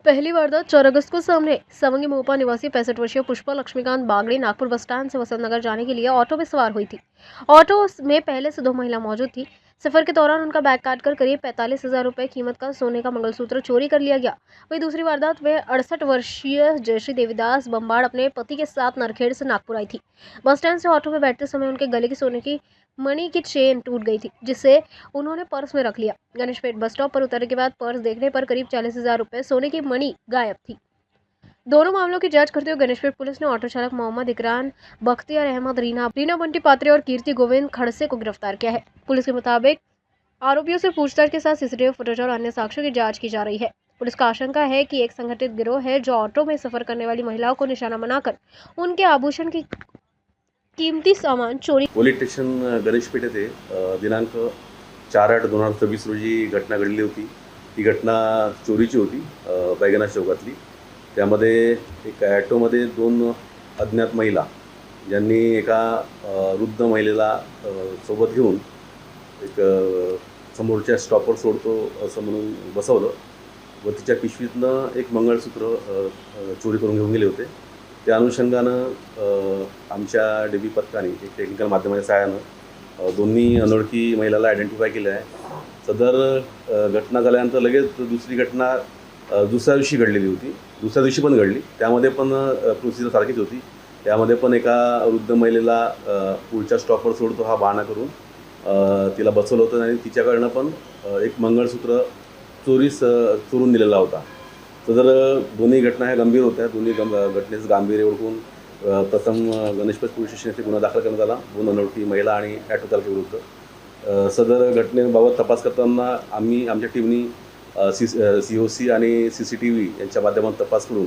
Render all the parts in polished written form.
पहली वारदात 4 अगस्त को सामने आई। सवंगी मोपा निवासी 65 वर्षीय पुष्पा लक्ष्मीकांत बागड़ी नागपुर बस स्टैंड से वसंत नगर जाने के लिए ऑटो में सवार हुई थी। ऑटो में पहले से 2 महिला मौजूद थी। सफर के दौरान उनका बैग काटकर करीब 45,000 रुपए कीमत का सोने का मंगलसूत्र चोरी कर लिया गया। वहीं दूसरी वारदात में 68 वर्षीय जयश्री देवीदास बम्बाड़ अपने पति के साथ नरखेड़ से नागपुर आई थी। बस स्टैंड से ऑटो में बैठते समय उनके गले की सोने की मणि की चेन टूट गई थी, जिसे उन्होंने पर्स में रख लिया। गणेशपेट बस स्टॉप पर उतरने के बाद पर्स देखने पर करीब 40,000 रुपए सोने की मणि गायब थी। दोनों मामलों की जांच करते हुए गणेशपेट पुलिस ने ऑटो चालक मोहम्मद इकरान, बख्तियार अहमद, रीना बंटी पात्रे और कीर्ति गोविंद खड़से को गिरफ्तार किया है। पुलिस के मुताबिक आरोपियों से पूछताछ के साथ सीसीटीवी फुटेज और अन्य साक्ष्यों की जांच की जा रही है। पुलिस का आशंका है कि एक संगठित गिरोह है जो ऑटो में सफर करने वाली महिलाओं को निशाना बनाकर उनके आभूषण की कीमती सामान चोरी। पोलीस स्टेशन गणेशपेठ येथे दिनांक 4/8/2024 रोजी घटना घडली होती। ही घटना चोरीची होती, बैगना चौकातली। त्यामध्ये एक ॲटोमध्ये 2 अज्ञात महिला ज्यांनी एका वृद्ध महिलेला सोबत घेऊन एक समोरच्या स्टॉपवर सोडतो असं म्हणून बसवलं व तिच्या पिशवीतनं एक मंगळसूत्र चोरी करून घेऊन गेले होते। त्या अनुषंगानं आमच्या डीबी पथकाने एक टेक्निकल माध्यमाच्या सहाय्यानं दोन्ही अनोळखी महिलाला आयडेंटिफाय केलं आहे। सदर घटना झाल्यानंतर लगेच दुसरी घटना दुसऱ्या दिवशी घडलेली होती। दुसऱ्या दिवशी पण घडली, त्यामध्ये पण प्रोसिजर सारखीच होती। त्यामध्ये पण एका वृद्ध महिलेला पुढच्या स्टॉपवर सोडतो हा बहाणा करून तिला बसवलं होतं आणि तिच्याकडनं पण एक मंगळसूत्र चोरून दिलेला होता। सदर दोन्ही घटना ह्या गंभीर होत्या। दोन्ही घटनेचं गांभीर्य ओळखून प्रथम गणेशपेठ पोलीस स्टेशन येथे गुन्हा दाखल करण्यात आला 2 अनोळखी महिला आणि ॲटो चालकाविरुद्ध। सदर घटनेबाबत तपास करताना आम्ही आमच्या टीमनी COC आणि CCTV यांच्या माध्यमातून तपास करून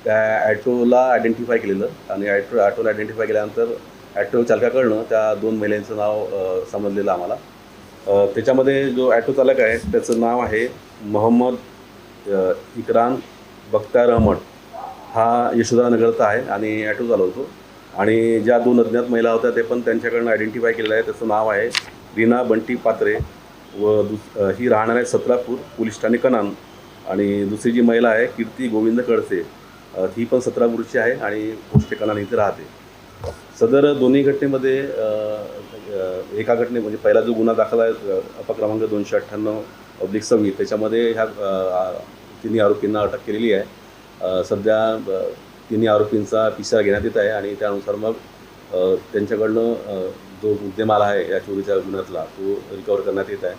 त्या ॲटोला आयडेंटिफाय केलेलं आणि ॲटोला आयडेंटिफाय केल्यानंतर ॲटो चालकाकडनं त्या 2 महिलांचं नाव समजलेलं आम्हाला। त्याच्यामध्ये जो ॲटो चालक आहे त्याचं नाव आहे मोहम्मद इकरान बख्तियार अहमद, हा यशोधरानगरचा आहे आणि ॲटो चालवतो। आणि ज्या 2 अज्ञात महिला होत्या ते पण त्यांच्याकडनं आयडेंटिफाय केलेलं आहे। त्याचं नाव आहे रीना बंटी पात्रे व ही राहणार आहे सत्रापूर पोलीस ठाणे कनान। आणि दुसरी जी महिला आहे कीर्ती गोविंद खडसे, ही पण सत्रापूरची आहे आणि पोस्ट कनान इथे राहते। सदर दोन्ही घटनेमध्ये एका घटने म्हणजे पहिला जो गुन्हा दाखल आहे क्रमांक 298/26 त्याच्यामध्ये ह्या तिन्ही आरोपींना अटक केलेली आहे। सध्या तिन्ही आरोपींचा PCR घेण्यात येत आहे आणि त्यानुसार मग त्यांच्याकडनं जो मुद्देमाल आहे या चोरीच्या गुन्ह्यातला तो रिकवर करण्यात येत आहे।